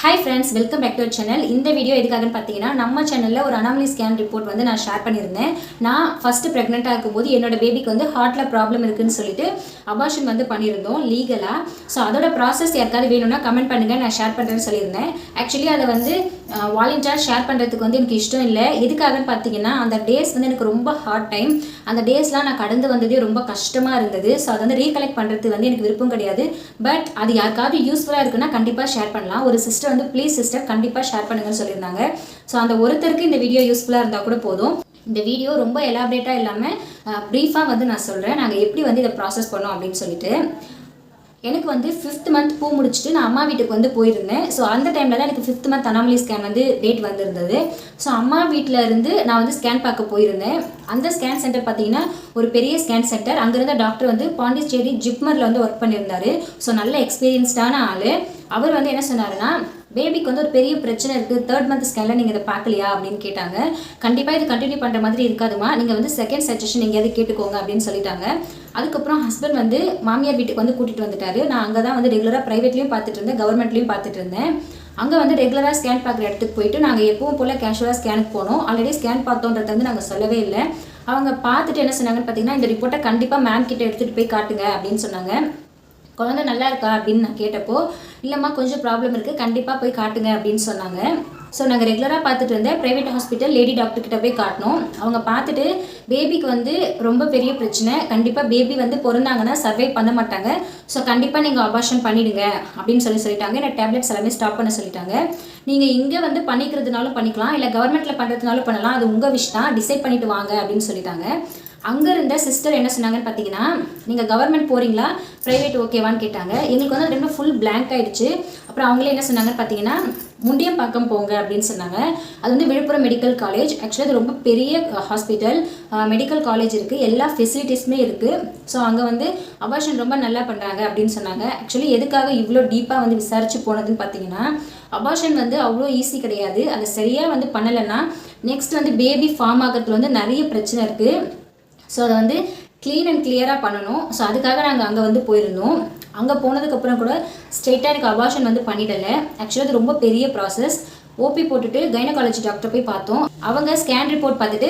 Hi friends, welcome back to our channel. இந்த video எதுக்காகன்னு பார்த்தீங்கன்னா நம்ம சேனல்ல ஒரு அனாமலி ஸ்கேன் ரிப்போர்ட் வந்து நான் ஷேர் பண்ணியிருந்தேன். நான் ஃபர்ஸ்ட் பிரெக்னென்ட்டா இருக்கும்போது என்னோட பேபிக்கு வந்து ஹார்ட்ல ப்ராப்ளம் இருக்குன்னு சொல்லிட்டு அபார்ஷன் வந்து பண்ணியிருந்தோம் லீகலா. ஸோ அதோட ப்ராசஸ் யாருக்காவது வேணும்னா கமெண்ட் பண்ணுங்க, நான் ஷேர் பண்ணுறேன்னு சொல்லியிருந்தேன். ஆக்சுவலி அதை வந்து வாலண்டியராக ஷேர் பண்ணுறதுக்கு வந்து எனக்கு இஷ்டம் இல்லை. எதுக்காகன்னு பார்த்தீங்கன்னா அந்த டேஸ் வந்து எனக்கு ரொம்ப ஹார்ட் டைம். அந்த டேஸ்லாம் நான் கடந்து வந்ததே ரொம்ப கஷ்டமாக இருந்தது. ஸோ அதை வந்து ரீகலெக்ட் பண்ணுறதுக்கு வந்து எனக்கு விருப்பம் கிடையாது. பட் அது யாருக்காவது யூஸ்ஃபுல்லாக இருக்குன்னா கண்டிப்பாக ஷேர் பண்ணலாம். ஒரு சிஸ்டர் வந்து ப்ளீஸ் சிஸ்டர் கண்டிப்பாக ஷேர் பண்ணுங்கன்னு சொல்லியிருந்தாங்க. ஸோ அந்த ஒருத்தருக்கு இந்த வீடியோ யூஸ்ஃபுல்லாக இருந்தால் கூட போதும். இந்த வீடியோ ரொம்ப எலாபரேட்டாக இல்லாமல் ப்ரீஃபாக வந்து நான் சொல்கிறேன் நாங்கள் எப்படி வந்து இதை ப்ராசஸ் பண்ணோம் அப்படின்னு சொல்லிட்டு. எனக்கு வந்து 5th மந்த் பூ முடிச்சுட்டு நான் அம்மா வீட்டுக்கு வந்து போயிருந்தேன். ஸோ அந்த டைமில் தான் எனக்கு 5th மந்த் அனாமலி ஸ்கேன் வந்து டேட் வந்திருந்தது. ஸோ அம்மா வீட்டில் இருந்து நான் வந்து ஸ்கேன் பார்க்க போயிருந்தேன். அந்த ஸ்கேன் சென்டர் பார்த்தீங்கன்னா ஒரு பெரிய ஸ்கேன் சென்டர். அங்கே இருந்த டாக்டர் வந்து பாண்டிச்சேரி ஜிப்மரில் வந்து ஒர்க் பண்ணியிருந்தாரு. ஸோ நல்ல எக்ஸ்பீரியன்ஸ்டான ஆள். அவர் வந்து என்ன சொன்னாருன்னா, பேபிக்கு வந்து ஒரு பெரிய பிரச்சனை இருக்குது, 3rd மந்த் ஸ்கேனில் நீங்கள் இதை பார்க்கலையா அப்படின்னு கேட்டாங்க. கண்டிப்பாக இது கண்டினியூ பண்ணுற மாதிரி இருக்காதுமா, நீங்கள் வந்து செகண்ட் சஜஷன் எங்கேயாவது கேட்டுக்கோங்க அப்படின்னு சொல்லிட்டாங்க. அதுக்கப்புறம் ஹஸ்பண்ட் வந்து மாமியார் வீட்டுக்கு வந்து கூட்டிகிட்டு வந்துட்டாரு. நான் அங்கே தான் வந்து ரெகுலராக ப்ரைவேட்லேயும் பார்த்துட்டு இருந்தேன், கவர்மெண்ட்லேயும் பார்த்துட்டு இருந்தேன். அங்கே வந்து ரெகுலராக ஸ்கேன் பார்க்குற இடத்துக்கு போயிட்டு நாங்கள் எப்பவும் போல் கேஷுவலாக ஸ்கேனுக்கு போனோம். ஆல்ரெடி ஸ்கேன் பார்த்தோன்றது வந்து நாங்கள் சொல்லவே இல்லை. அவங்க பார்த்துட்டு என்ன சொன்னாங்கன்னு பார்த்தீங்கன்னா, இந்த ரிப்போர்ட்டை கண்டிப்பாக மேம் கிட்ட எடுத்துகிட்டு போய் காட்டுங்க அப்படின்னு சொன்னாங்க. குழந்தை நல்லா இருக்கா அப்படின்னு நான் கேட்டப்போ, இல்லைம்மா கொஞ்சம் ப்ராப்ளம் இருக்குது, கண்டிப்பாக போய் காட்டுங்க அப்படின்னு சொன்னாங்க. ஸோ நாங்கள் ரெகுலராக பார்த்துட்டு இருந்தேன் ப்ரைவேட் ஹாஸ்பிட்டல் லேடி டாக்டர் கிட்ட போய் காட்டினோம். அவங்க பார்த்துட்டு பேபிக்கு வந்து ரொம்ப பெரிய பிரச்சனை, கண்டிப்பாக பேபி வந்து பிறந்தாங்கன்னா சர்வை பண்ண மாட்டாங்க, ஸோ கண்டிப்பாக நீங்கள் அபார்ஷன் பண்ணிவிடுங்க அப்படின்னு சொல்லிட்டாங்க. எனக்கு டேப்லெட்ஸ் எல்லாமே ஸ்டாப் பண்ண சொல்லிட்டாங்க. நீங்கள் இங்கே வந்து பண்ணிக்கிறதுனாலும் பண்ணிக்கலாம், இல்லை கவர்மெண்ட்டில் பண்ணுறதுனாலும் பண்ணலாம், அது உங்கள் விஷ் தான், டிசைட் பண்ணிவிட்டு வாங்க அப்படின்னு சொல்லிட்டாங்க. அங்கே இருந்த சிஸ்டர் என்ன சொன்னாங்கன்னு பார்த்தீங்கன்னா, நீங்கள் கவர்மெண்ட் போகிறீங்களா ப்ரைவேட் ஓகேவான்னு கேட்டாங்க. எங்களுக்கு வந்து அது ரெண்டும் ஃபுல் பிளாங்க் ஆகிடுச்சு. அப்புறம் அவங்களே என்ன சொன்னாங்கன்னு பார்த்தீங்கன்னா, முண்டியம்பாக்கம் போங்க அப்படின்னு சொன்னாங்க. அது வந்து விழுப்புரம் மெடிக்கல் காலேஜ். ஆக்சுவலி அது ரொம்ப பெரிய ஹாஸ்பிட்டல், மெடிக்கல் காலேஜ் இருக்குது, எல்லா ஃபெசிலிட்டிஸுமே இருக்குது. ஸோ அங்கே வந்து அபார்ஷன் ரொம்ப நல்லா பண்ணுறாங்க அப்படின்னு சொன்னாங்க. ஆக்சுவலி எதுக்காக இவ்வளோ டீப்பாக வந்து விசாரித்து போனதுன்னு பார்த்தீங்கன்னா, அபார்ஷன் வந்து அவ்வளோ ஈஸி கிடையாது. அதை சரியாக வந்து பண்ணலைன்னா நெக்ஸ்ட் வந்து பேபி ஃபார்ம் ஆகிறதுல வந்து நிறைய பிரச்சனை இருக்குது. ஸோ அதை வந்து க்ளீன் அண்ட் கிளியராக பண்ணணும். ஸோ அதுக்காக நாங்கள் அங்கே வந்து போயிருந்தோம். அங்கே போனதுக்கப்புறம் கூட ஸ்ட்ரெயிட்டாக எனக்கு அபார்ஷன் வந்து பண்ணிடலை. ஆக்சுவலி அது ரொம்ப பெரிய ப்ராசஸ். ஓபி போட்டுட்டு கைனகாலஜி டாக்டர் போய் பார்த்தோம். அவங்க ஸ்கேன் ரிப்போர்ட் பார்த்துட்டு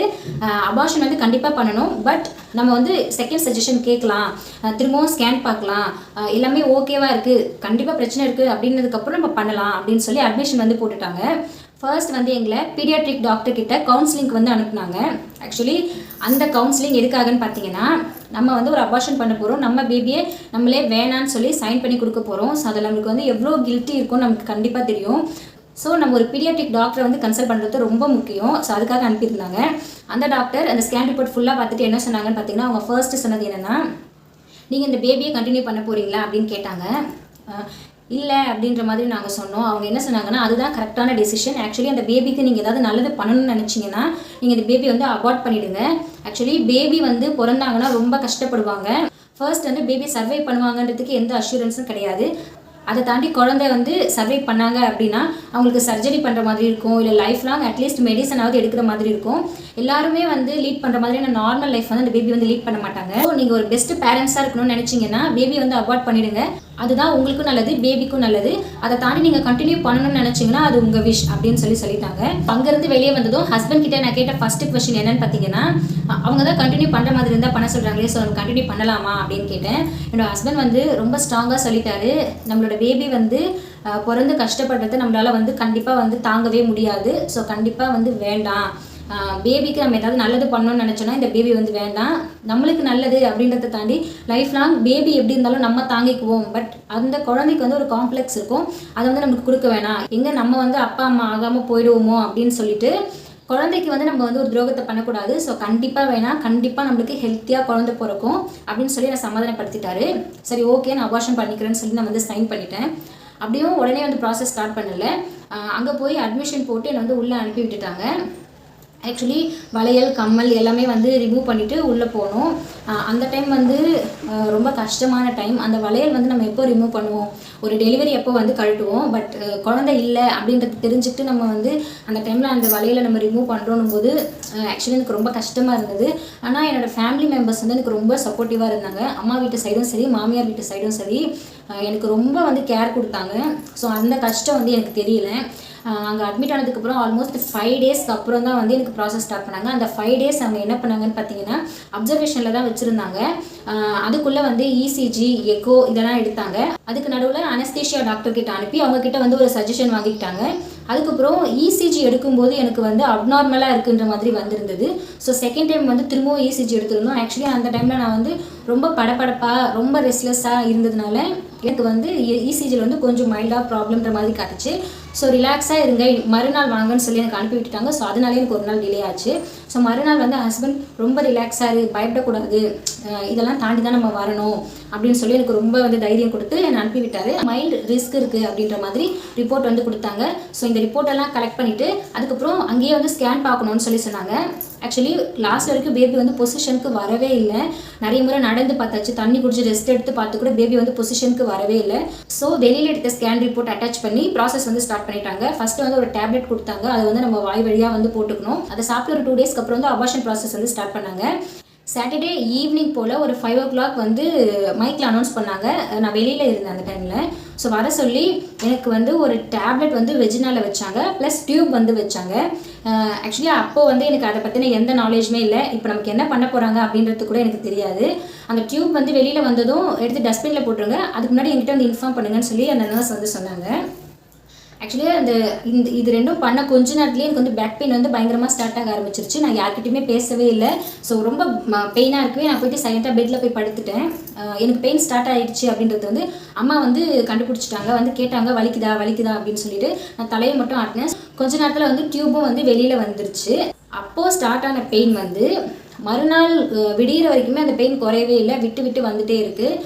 அபார்ஷன் வந்து கண்டிப்பாக பண்ணணும், பட் நம்ம வந்து செகண்ட் சஜஷன் கேட்கலாம், திரும்பவும் ஸ்கேன் பார்க்கலாம், எல்லாமே ஓகேவாக இருக்குது, கண்டிப்பாக பிரச்சனை இருக்குது அப்படின்னதுக்கப்புறம் நம்ம பண்ணலாம் அப்படின்னு சொல்லி அட்மிஷன் வந்து போட்டுட்டாங்க. ஃபர்ஸ்ட் வந்து எங்களை பீடியாட்ரிக் டாக்டர் கிட்ட கவுன்சிலிங்க்கு வந்து அனுப்புனாங்க. ஆக்சுவலி அந்த கவுன்சிலிங் எதுக்காகன்னு பார்த்தீங்கன்னா, நம்ம வந்து ஒரு அபார்ஷன் பண்ண போகிறோம், நம்ம பேபியை நம்மளே வேணான்னு சொல்லி சைன் பண்ணி கொடுக்க போகிறோம். ஸோ அதில் நம்மளுக்கு வந்து எவ்வளோ கில்ட்டி இருக்கும்னு நமக்கு கண்டிப்பாக தெரியும். ஸோ நம்ம ஒரு பீடியாட்ரிக் டாக்டரை வந்து கன்சல்ட் பண்ணுறது ரொம்ப முக்கியம். ஸோ அதுக்காக அனுப்பியிருந்தாங்க. அந்த டாக்டர் அந்த ஸ்கேன் ரிப்போர்ட் ஃபுல்லாக பார்த்துட்டு என்ன சொன்னாங்கன்னு பார்த்தீங்கன்னா, அவங்க ஃபர்ஸ்ட்டு சொன்னது என்னென்னா, நீங்கள் இந்த பேபியை கண்டினியூ பண்ண போகிறீங்களா அப்படின்னு கேட்டாங்க. இல்லை அப்படின்ற மாதிரி நாங்கள் சொன்னோம். அவங்க என்ன சொன்னாங்கன்னா, அதுதான் கரெக்டான டெசிஷன். ஆக்சுவலி அந்த பேபிக்கு நீங்கள் ஏதாவது நல்லது பண்ணணும்னு நினச்சிங்கன்னா நீங்கள் இந்த பேபி வந்து அபார்ட் பண்ணிவிடுங்க. ஆக்சுவலி பேபி வந்து பிறந்தாங்கன்னா ரொம்ப கஷ்டப்படுவாங்க. ஃபர்ஸ்ட் வந்து பேபி சர்வை பண்ணுவாங்கன்றதுக்கு எந்த அஷூரன்ஸும் கிடையாது. அதை தாண்டி குழந்தை வந்து சர்வை பண்ணாங்க அப்படின்னா அவங்களுக்கு சர்ஜரி பண்ணுற மாதிரி இருக்கும், இல்லை லைஃப் லாங் அட்லீஸ்ட் மெடிசனாவது எடுக்கிற மாதிரி இருக்கும். எல்லாருமே வந்து லீட் பண்ணுற மாதிரியான நார்மல் லைஃப் வந்து அந்த பேபி வந்து லீட் பண்ண மாட்டாங்க. ஸோ நீங்கள் ஒரு பெஸ்ட் பேரண்ட்ஸாக இருக்கணும்னு நினச்சிங்கன்னா பேபி வந்து அபார்ட் பண்ணிவிடுங்க. அதுதான் உங்களுக்கும் நல்லது, பேபிக்கும் நல்லது. அதை தாண்டி நீங்கள் கண்டினியூ பண்ணணும்னு நினச்சிங்கன்னா அது உங்கள் விஷ் அப்படின்னு சொல்லிட்டாங்க. அங்கேருந்து வெளியே வந்ததும் ஹஸ்பண்ட் கிட்ட நான் கேட்ட ஃபஸ்ட்டு கொஸ்டின் என்னன்னு பார்த்தீங்கன்னா, அவங்க தான் கண்டினியூ பண்ணுற மாதிரி இருந்தால் பண்ண சொல்கிறாங்களே, ஸோ நம்ம கண்டினியூ பண்ணலாமா அப்படின்னு கேட்டேன். என்னோட ஹஸ்பண்ட் வந்து ரொம்ப ஸ்ட்ராங்காக சொல்லிட்டாரு, நம்மளோட பேபி வந்து பிறந்து கஷ்டப்படுறது நம்மளால் வந்து கண்டிப்பாக வந்து தாங்கவே முடியாது. ஸோ கண்டிப்பாக வந்து வேண்டாம், பேபிக்கு நம்ம ஏதாவது நல்லது பண்ணணும்னு நினச்சோன்னா இந்த பேபி வந்து வேண்டாம், நம்மளுக்கு நல்லது அப்படின்றத தாண்டி லைஃப் லாங் பேபி எப்படி இருந்தாலும் நம்ம தாங்கிக்குவோம், பட் அந்த குழந்தைக்கு வந்து ஒரு காம்ப்ளெக்ஸ் இருக்கும், அதை வந்து நமக்கு கொடுக்க வேணாம், எங்கே நம்ம வந்து அப்பா அம்மா ஆகாமல் போயிடுவோமோ அப்படின்னு சொல்லிட்டு குழந்தைக்கு வந்து நம்ம வந்து ஒரு துரோகத்தை பண்ணக்கூடாது. ஸோ கண்டிப்பாக வேணாம், கண்டிப்பாக நம்மளுக்கு ஹெல்த்தியாக குழந்தை பிறக்கும் அப்படின்னு சொல்லி நான் சமாதானப்படுத்திட்டாரு. சரி ஓகே நான் அபார்ஷன் பண்ணிக்கிறேன்னு சொல்லி நான் வந்து சைன் பண்ணிட்டேன். அப்படியும் உடனே வந்து ப்ராசஸ் ஸ்டார்ட் பண்ணலை. அங்கே போய் அட்மிஷன் போட்டு என்னை வந்து உள்ளே அனுப்பி விட்டுட்டாங்க. ஆக்சுவலி வளையல் கம்மல் எல்லாமே வந்து ரிமூவ் பண்ணிவிட்டு உள்ளே போகணும். அந்த டைம் வந்து ரொம்ப கஷ்டமான டைம். அந்த வளையல் வந்து நம்ம எப்போ ரிமூவ் பண்ணுவோம், ஒரு டெலிவரி எப்போ வந்து கழட்டுவோம், பட் குழந்தை இல்லை அப்படின்றது தெரிஞ்சுக்கிட்டு நம்ம வந்து அந்த டைமில் அந்த வளையலை நம்ம ரிமூவ் பண்ணுறோன்னும் போது ஆக்சுவலி எனக்கு ரொம்ப கஷ்டமாக இருந்தது. ஆனால் என்னோடய ஃபேமிலி மெம்பர்ஸ் வந்து எனக்கு ரொம்ப சப்போர்ட்டிவாக இருந்தாங்க. அம்மா வீட்டு சைடும் சரி, மாமியார் வீட்டு சைடும் சரி, எனக்கு ரொம்ப வந்து கேர் கொடுத்தாங்க. ஸோ அந்த கஷ்டம் வந்து எனக்கு தெரியல. அங்கே அட்மிட் ஆனதுக்கப்புறம் ஆல்மோஸ்ட் 5 டேஸ்க்கு அப்புறம் தான் வந்து எனக்கு ப்ராசஸ் ஸ்டார்ட் பண்ணாங்க. அந்த 5 டேஸ் அவங்க என்ன பண்ணாங்கன்னு பார்த்தீங்கன்னா அப்சர்வேஷனில் தான் வச்சுருந்தாங்க. அதுக்குள்ளே வந்து இசிஜி, எக்கோ இதெல்லாம் எடுத்தாங்க. அதுக்கு நடுவில் அனஸ்தீஷியா டாக்டர்கிட்ட அனுப்பி அவங்கக்கிட்ட வந்து ஒரு சஜஷன் வாங்கிக்கிட்டாங்க. அதுக்கப்புறம் இசிஜி எடுக்கும்போது எனக்கு வந்து அப்நார்மலாக இருக்குன்ற மாதிரி வந்திருந்தது. ஸோ செகண்ட் டைம் வந்து திரும்பவும் இசிஜி எடுத்துருந்தோம். ஆக்சுவலி அந்த டைமில் நான் வந்து ரொம்ப படபடப்பாக ரொம்ப ரெஸ்ட்லெஸ்ஸாக இருந்ததுனால எனக்கு வந்து இசிஜியில் வந்து கொஞ்சம் மைல்டாக ப்ராப்ளம்ன்ற மாதிரி காட்டுச்சு. ஸோ ரிலாக்ஸாக இருங்க, மறுநாள் வாங்கன்னு சொல்லி எனக்கு அனுப்பி விட்டுட்டாங்க. ஸோ அதனாலே எனக்கு ஒரு நாள் டிலே ஆச்சு. ஸோ மறுநாள் வந்து ஹஸ்பண்ட் ரொம்ப ரிலாக்ஸாக இரு, பயப்படக்கூடாது, இதெல்லாம் தாண்டி தான் நம்ம வரணும் அப்படின்னு சொல்லி எனக்கு ரொம்ப வந்து தைரியம் கொடுத்து என்னை அனுப்பி விட்டார். மைல்டு ரிஸ்க் இருக்குது அப்படின்ற மாதிரி ரிப்போர்ட் வந்து கொடுத்தாங்க. ஸோ இந்த ரிப்போர்ட்டெல்லாம் கலெக்ட் பண்ணிவிட்டு அதுக்கப்புறம் அங்கேயே வந்து ஸ்கேன் பார்க்கணுன்னு சொல்லி சொன்னாங்க. ஆக்சுவலி லாஸ்ட் வரைக்கும் பேபி வந்து பொசிஷனுக்கு வரவே இல்லை. நிறைய முறை நடந்து பார்த்தாச்சு, தண்ணி குடிச்சு ரெஸ்ட் எடுத்து பார்த்து கூட பேபி வந்து பொசிஷனுக்கு வரவே இல்லை. ஸோ வெளியில் எடுத்த ஸ்கேன் ரிப்போர்ட் அட்டாச் பண்ணி ப்ராசஸ் வந்து ஸ்டார்ட் பண்ணிட்டாங்க. ஃபர்ஸ்ட் வந்து ஒரு டேப்லெட் கொடுத்தாங்க, அதை வந்து நம்ம வாய் வழியாக வந்து போட்டுக்கணும். அதை சாப்பிட்டு ஒரு 2 டேஸ்க்கு அப்புறம் வந்து அபார்ஷன் ப்ராசஸ் வந்து ஸ்டார்ட் பண்ணாங்க. சாட்டர்டே ஈவினிங் போல் ஒரு 5 o'clock வந்து மைக்கில் அனௌன்ஸ் பண்ணாங்க. நான் வெளியில் இருந்தேன் அந்த டைமில். ஸோ வர சொல்லி எனக்கு வந்து ஒரு டேப்லெட் வந்து வெஜினாவில் வச்சாங்க, ப்ளஸ் டியூப் வந்து வச்சாங்க. ஆக்சுவலி அப்போது வந்து எனக்கு அதை பற்றின எந்த நாலேஜுமே இல்லை. இப்போ நமக்கு என்ன பண்ண போகிறாங்க அப்படின்றது கூட எனக்கு தெரியாது. அந்த டியூப் வந்து வெளியில் வந்ததும் எடுத்து டஸ்ட்பினில் போட்டுருங்க, அதுக்கு முன்னாடி என்கிட்ட வந்து இன்ஃபார்ம் பண்ணுங்கன்னு சொல்லி அந்த நர்ஸ் வந்து சொன்னாங்க. ஆக்சுவலி இது ரெண்டும் பண்ண கொஞ்ச நேரத்துலேயே எனக்கு வந்து பேக் பெயின் வந்து பயங்கரமாக ஸ்டார்ட் ஆக ஆரம்பிச்சிருச்சு. நான் யார்கிட்டையுமே பேசவே இல்லை. ஸோ ரொம்ப பெயினாக இருக்கவே நான் போயிட்டு சைலண்ட்டாக பெட்டில் போய் படுத்துட்டேன். எனக்கு பெயின் ஸ்டார்ட் ஆகிடுச்சு அப்படின்றது வந்து அம்மா வந்து கண்டுபிடிச்சிட்டாங்க. வந்து கேட்டாங்க வலிக்குதா அப்படின்னு சொல்லிட்டு நான் தலையை மட்டும் ஆட்டினேன். கொஞ்ச நேரத்தில் வந்து டியூபும் வந்து வெளியில் வந்துருச்சு. அப்போது ஸ்டார்ட் ஆன பெயின் வந்து மறுநாள் விடிகிற வரைக்குமே அந்த பெயின் குறையவே இல்லை, விட்டு விட்டு வந்துகிட்டே இருக்குது.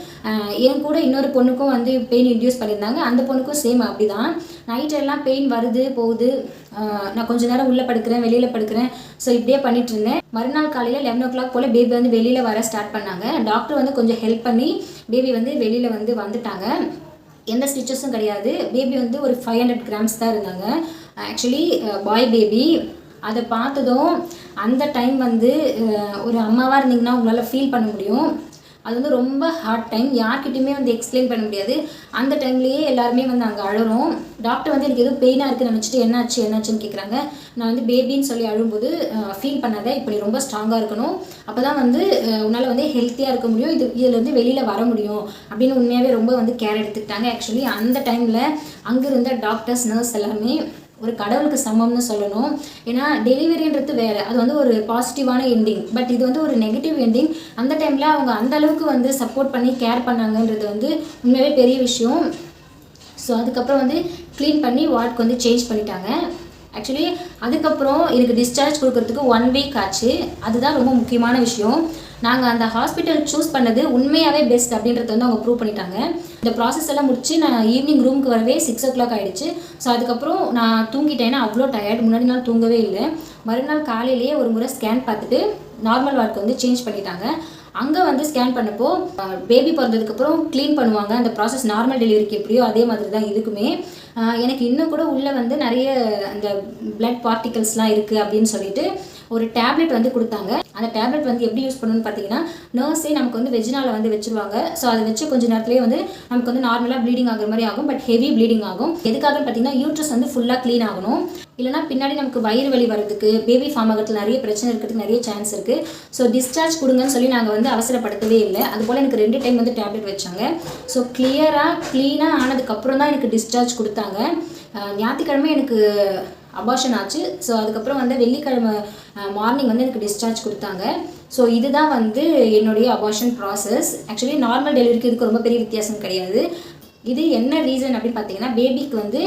என் கூட இன்னொரு பொண்ணுக்கும் வந்து பெயின் இன்டியூஸ் பண்ணியிருந்தாங்க. அந்த பொண்ணுக்கும் சேம் அப்படி தான். நைட்டெல்லாம் பெயின் வருது போகுது, நான் கொஞ்சம் நேரம் உள்ளே படுக்கிறேன், வெளியில் படுக்கிறேன். ஸோ இப்படியே பண்ணிட்டு இருந்தேன். மறுநாள் காலையில் 11 o'clock போல் பேபி வந்து வெளியில் வர ஸ்டார்ட் பண்ணாங்க. டாக்டர் வந்து கொஞ்சம் ஹெல்ப் பண்ணி பேபி வந்து வெளியில் வந்து வந்துட்டாங்க. எந்த ஸ்டிச்சஸும் கிடையாது. பேபி வந்து ஒரு 500 grams தான் இருந்தாங்க. Actually boy baby. அதை பார்த்ததும் அந்த டைம் வந்து ஒரு அம்மாவாக இருந்தீங்கன்னா உங்களால் ஃபீல் பண்ண முடியும். அது வந்து ரொம்ப ஹார்ட் டைம், யார்கிட்டையுமே வந்து எக்ஸ்பிளைன் பண்ண முடியாது. அந்த டைம்லேயே எல்லாருமே வந்து அங்கே அழுறோம். டாக்டர் வந்து எனக்கு எதுவும் பெயினாக இருக்குன்னு நினச்சிட்டு என்னாச்சுன்னு கேட்குறாங்க. நான் வந்து பேபின்னு சொல்லி அழும்போது ஃபீல் பண்ணாத, இப்படி ரொம்ப ஸ்ட்ராங்காக இருக்கணும், அப்போ தான் வந்து உன்னால் வந்து ஹெல்த்தியாக இருக்க முடியும், இதில் வந்து வெளியில் வர முடியும் அப்படின்னு உண்மையாகவே ரொம்ப வந்து கேர் எடுத்துக்கிட்டாங்க. ஆக்சுவலி அந்த டைமில் அங்கே இருந்த டாக்டர்ஸ், நர்ஸ் எல்லாமே ஒரு கடவுளுக்கு சமம்னு சொல்லணும். ஏன்னா டெலிவரின்றது வேறு, அது வந்து ஒரு பாசிட்டிவான எண்டிங். பட் இது வந்து ஒரு நெகட்டிவ் எண்டிங். அந்த டைமில் அவங்க அந்த அளவுக்கு வந்து சப்போர்ட் பண்ணி கேர் பண்ணாங்கன்றது வந்து உண்மையாகவே பெரிய விஷயம். ஸோ அதுக்கப்புறம் வந்து க்ளீன் பண்ணி வார்டுக்கு வந்து சேஞ்ச் பண்ணிட்டாங்க. ஆக்சுவலி அதுக்கப்புறம் எனக்கு டிஸ்சார்ஜ் கொடுக்கறதுக்கு 1 week ஆச்சு. அதுதான் ரொம்ப முக்கியமான விஷயம். நாங்கள் அந்த ஹாஸ்பிட்டல் சூஸ் பண்ணது உண்மையாகவே பெஸ்ட் அப்படின்றத வந்து அவங்க ப்ரூவ் பண்ணிட்டாங்க. இந்த ப்ராசஸ் எல்லாம் முடிச்சு நான் ஈவினிங் ரூமுக்கு வரவே 6 o'clock ஆகிடுச்சு. ஸோ அதுக்கப்புறம் நான் தூங்கிட்டேன்னா அவ்வளோ டயர்ட், முன்னாடி நாள் தூங்கவே இல்லை. மறுநாள் காலையிலேயே ஒரு முறை ஸ்கேன் பார்த்துட்டு நார்மல் வார்டுக்கு வந்து சேஞ்ச் பண்ணிட்டாங்க. அங்கே வந்து ஸ்கேன் பண்ணப்போ பேபி பிறந்ததுக்கப்புறம் க்ளீன் பண்ணுவாங்க. அந்த ப்ராசஸ் நார்மல் டெலிவரிக்கு எப்படியோ அதே மாதிரி தான் இதுக்குமே. எனக்கு இன்னும் கூட உள்ளே வந்து நிறைய அந்த பிளட் பார்ட்டிகல்ஸ்லாம் இருக்குது அப்படின்னு சொல்லிட்டு ஒரு டேப்லெட் வந்து கொடுத்தாங்க. அந்த டேப்லெட் வந்து எப்படி யூஸ் பண்ணணும்னு பார்த்தீங்கன்னா நர்ஸே நமக்கு வந்து வெஜினாவில் வந்து வச்சுருவாங்க. ஸோ அதை வச்சு கொஞ்சம் நேரத்துலேயே வந்து நமக்கு வந்து நார்மலாக ப்ளீடிங் ஆகிற மாதிரி ஆகும். பட் ஹெவி ப்ளீடிங் ஆகும். எதுக்காகன்னு பார்த்தீங்கன்னா யூட்ரஸ் வந்து ஃபுல்லாக க்ளீன் ஆகணும். இல்லைனா பின்னாடி நமக்கு வயிறு வலி வரதுக்கு, பேபி ஃபார்ம் ஆகிறதுக்கு நிறைய பிரச்சனை இருக்கிறதுக்கு நிறைய சான்ஸ் இருக்குது. ஸோ டிஸ்சார்ஜ் கொடுங்கன்னு சொல்லி நாங்கள் வந்து அவசரப்படுத்தவே இல்லை. அதுபோல் எனக்கு 2 டைம் வந்து டேப்லெட் வச்சாங்க. ஸோ க்ளீனாக ஆனதுக்கப்புறம் தான் எனக்கு டிஸ்சார்ஜ் கொடுத்தாங்க. ஞாயிற்றுக்கிழமை எனக்கு அபார்ஷன் ஆச்சு. ஸோ அதுக்கப்புறம் வந்து வெள்ளிக்கிழமை மார்னிங் வந்து எனக்கு டிஸ்சார்ஜ் கொடுத்தாங்க. ஸோ இதுதான் வந்து என்னுடைய அபார்ஷன் ப்ராசஸ். ஆக்சுவலி நார்மல் டெலிவரிக்கு இதுக்கு ரொம்ப பெரிய வித்தியாசம் கிடையாது. இது என்ன ரீசன் அப்படின்னு பார்த்தீங்கன்னா பேபிக்கு வந்து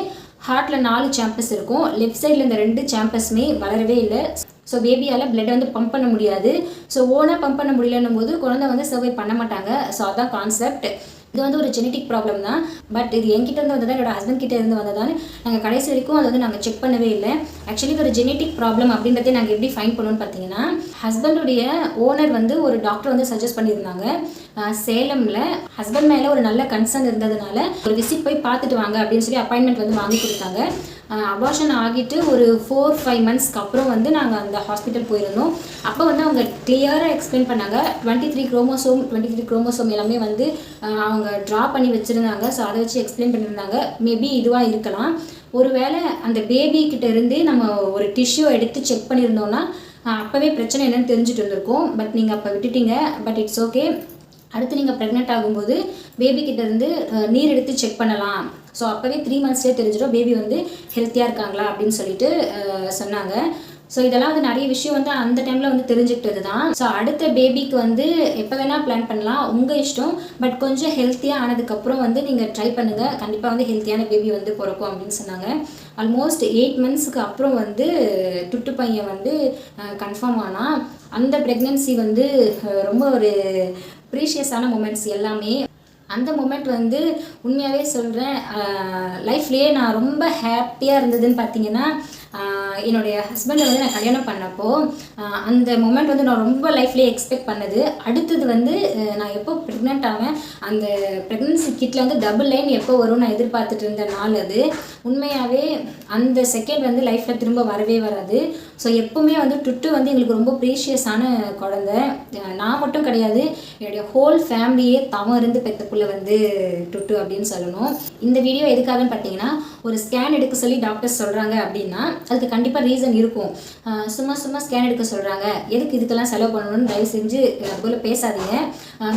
ஹார்ட்டில் 4 சாம்பஸ் இருக்கும். லெஃப்ட் சைடில் இந்த 2 சாம்பஸுமே வளரவே இல்லை. ஸோ பேபியால் பிளட் வந்து பம்ப் பண்ண முடியாது. ஸோ ஓனாக பம்ப் பண்ண முடியலன்னும் போது குழந்தை வந்து சர்வை பண்ண மாட்டாங்க. ஸோ அதான் கான்செப்ட். இது வந்து ஒரு ஜெனட்டிக் ப்ராப்ளம் தான். பட் இது என்கிட்ட இருந்து வந்ததா என்னோட ஹஸ்பண்ட் கிட்டே இருந்து வந்ததான்னு நாங்கள் கடைசி வரைக்கும் அதை வந்து நாங்கள் செக் பண்ணவே இல்லை. ஆக்சுவலி இது ஒரு ஜெனட்டிக் ப்ராப்ளம் அப்படின்றதே நாங்கள் எப்படி ஃபைண்ட் பண்ணணும்னு பார்த்தீங்கன்னா ஹஸ்பண்டுடைய ஓனர் வந்து ஒரு டாக்டர் வந்து சஜஸ்ட் பண்ணியிருந்தாங்க. சேலமில் ஹஸ்பண்ட் மேலே ஒரு நல்ல கன்சர்ன் இருந்ததுனால ஒரு விசிட் போய் பார்த்துட்டு வாங்க அப்படின்னு சொல்லி அப்பாயின்மெண்ட் வந்து வாங்கி கொடுத்தாங்க. அபார்ஷன் ஆகிட்டு ஒரு 4-5 மந்த்ஸ்க்கு அப்புறம் வந்து நாங்கள் அந்த ஹாஸ்பிட்டல் போயிருந்தோம். அப்போ வந்து அவங்க கிளியராக எக்ஸ்பிளைன் பண்ணாங்க. 23 குரோமோசோம் எல்லாமே வந்து அவங்க ட்ரா பண்ணி வச்சுருந்தாங்க. ஸோ அதை வச்சு எக்ஸ்பிளைன் பண்ணியிருந்தாங்க. மேபி இதுவாக இருக்கலாம். ஒருவேளை அந்த பேபி கிட்ட இருந்து நம்ம ஒரு டிஷ்யூ எடுத்து செக் பண்ணியிருந்தோம்னா அப்போவே பிரச்சனை என்னன்னு தெரிஞ்சுட்டு இருந்திருக்கோம். பட் நீங்கள் அப்போ விட்டுட்டீங்க. But it's okay. அடுத்து நீங்கள் ப்ரெக்னென்ட் ஆகும்போது பேபி கிட்ட இருந்து நீர் எடுத்து செக் பண்ணலாம். ஸோ அப்போவே 3 மந்த்ஸ்லேயே தெரிஞ்சிடும் பேபி வந்து ஹெல்த்தியாக இருக்காங்களா அப்படின்னு சொல்லிட்டு சொன்னாங்க. ஸோ இதெல்லாம் வந்து நிறைய விஷயம் வந்து அந்த டைமில் வந்து தெரிஞ்சுக்கிட்டது தான். ஸோ அடுத்த பேபிக்கு வந்து எப்போ வேணால் பிளான் பண்ணலாம், உங்கள் இஷ்டம். பட் கொஞ்சம் ஹெல்த்தியாக ஆனதுக்கப்புறம் வந்து நீங்கள் ட்ரை பண்ணுங்கள். கண்டிப்பாக வந்து ஹெல்த்தியான பேபி வந்து பிறக்கும் அப்படின்னு சொன்னாங்க. ஆல்மோஸ்ட் 8 மந்த்ஸுக்கு அப்புறம் வந்து துட்டு பையன் வந்து கன்ஃபார்ம் ஆனால் அந்த ப்ரெக்னென்சி வந்து ரொம்ப ஒரு ப்ரீஷியஸான மூமெண்ட்ஸ் எல்லாமே. அந்த மூமெண்ட் வந்து உண்மையாகவே சொல்கிறேன், லைஃப்லேயே நான் ரொம்ப ஹாப்பியாக இருந்ததுன்னு பார்த்தீங்கன்னா என்னுடைய ஹஸ்பண்டை வந்து நான் கல்யாணம் பண்ணப்போ அந்த மொமெண்ட் வந்து நான் ரொம்ப லைஃப்லேயே எக்ஸ்பெக்ட் பண்ணது. அடுத்தது வந்து நான் எப்போ ப்ரெக்னென்ட் ஆவேன், அந்த ப்ரெக்னென்சி கிட்டில் வந்து டபுள் லைன் எப்போ வரும் நான் எதிர்பார்த்துட்டு இருந்த நாள் அது. உண்மையாகவே அந்த செகண்ட் வந்து லைஃப்பில் திரும்ப வரவே வராது. ஸோ எப்போவுமே வந்து டுட்டு வந்து எங்களுக்கு ரொம்ப ப்ரீஷியஸான குழந்தை. நான் மட்டும் கிடையாது, என்னுடைய ஹோல் ஃபேமிலியே தவம் இருந்து பெற்றக்குள்ளே வந்து டுட்டு அப்படின்னு சொல்லணும். இந்த வீடியோ எதுக்காகன்னு பார்த்தீங்கன்னா, ஒரு ஸ்கேன் எடுக்க சொல்லி டாக்டர்ஸ் சொல்கிறாங்க அப்படின்னா அதுக்கு கண்டிப்பாக ரீசன் இருக்கும். சும்மா ஸ்கேன் எடுக்க சொல்கிறாங்க, எதுக்கு இதுக்கெல்லாம் செலவு பண்ணணும்னு தயவு செஞ்சு அதுபோல் பேசாதீங்க.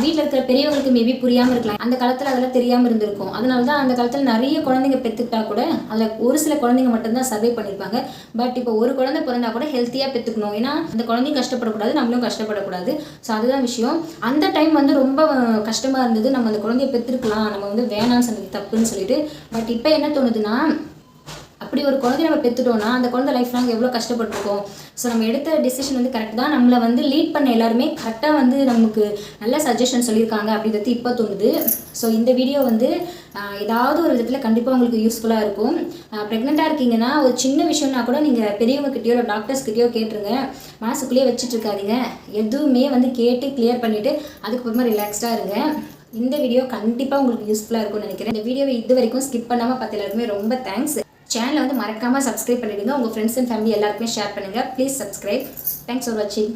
வீட்டில் இருக்கிற பெரியவங்களுக்கு மேபி புரியாமல் இருக்கலாம். அந்த காலத்தில் அதெல்லாம் தெரியாமல் இருந்திருக்கும். அதனால தான் அந்த காலத்தில் நிறைய குழந்தைங்க பெற்றுக்கிட்டா கூட அதில் ஒரு சில குழந்தைங்க மட்டும்தான் சர்வை பண்ணியிருப்பாங்க. பட் இப்போ ஒரு குழந்தை பிறந்தா கூட ஹெல்த்தியாக பெற்றுக்கணும். ஏன்னா அந்த குழந்தையும் கஷ்டப்படக்கூடாது, நம்மளும் கஷ்டப்படக்கூடாது. ஸோ அதுதான் விஷயம். அந்த டைம் வந்து ரொம்ப கஷ்டமாக இருந்தது. நம்ம அந்த குழந்தைய பெற்றுருக்கலாம், நம்ம வந்து வேணாம்னு சொன்னது தப்புன்னு சொல்லிட்டு. பட் இப்போ என்ன தோணுதுன்னா, அப்படி ஒரு குழந்தைய நம்ம பெற்றுட்டோம்னா அந்த குழந்தை லைஃப் லாங் எவ்வளோ கஷ்டப்பட்டுருக்கோம். ஸோ நம்ம எடுத்த டிசிஷன் வந்து கரெக்ட் தான். நம்மளை வந்து லீட் பண்ண எல்லாருமே கரெக்டாக வந்து நமக்கு நல்ல சஜஷன் சொல்லியிருக்காங்க அப்படின்றது இப்போ தோணுது. ஸோ இந்த வீடியோ வந்து ஏதாவது ஒரு விதத்தில் கண்டிப்பாக உங்களுக்கு யூஸ்ஃபுல்லாக இருக்கும். ப்ரெக்னெண்ட்டாக இருக்கீங்கன்னா ஒரு சின்ன விஷயம்னா கூட நீங்கள் பெரியவங்ககிட்டயோ இல்லை டாக்டர்ஸ்கிட்டயோ கேட்டுருங்க. மனசுக்குள்ளேயே வச்சுட்டு இருக்காதீங்க. எதுவுமே வந்து கேட்டு கிளியர் பண்ணிவிட்டு அதுக்கப்புறமா ரிலாக்ஸ்டாக இருங்க. இந்த வீடியோ கண்டிப்பாக உங்களுக்கு யூஸ்ஃபுல்லாக இருக்கும்னு நினைக்கிறேன். இந்த வீடியோவை இது வரைக்கும் ஸ்கிப் பண்ணாமல் பார்த்த எல்லாருமே ரொம்ப தேங்க்ஸ். சேனலை வந்து மறக்காமல் சப்ஸ்கிரைப் பண்ணிவிடுங்க. உங்கள் ஃப்ரெண்ட்ஸ் அண்ட் ஃபேமிலி எல்லாருக்குமே ஷேர் பண்ணுங்கள். Please subscribe. தேங்க்ஸ் ஃபார் வாட்சிங்.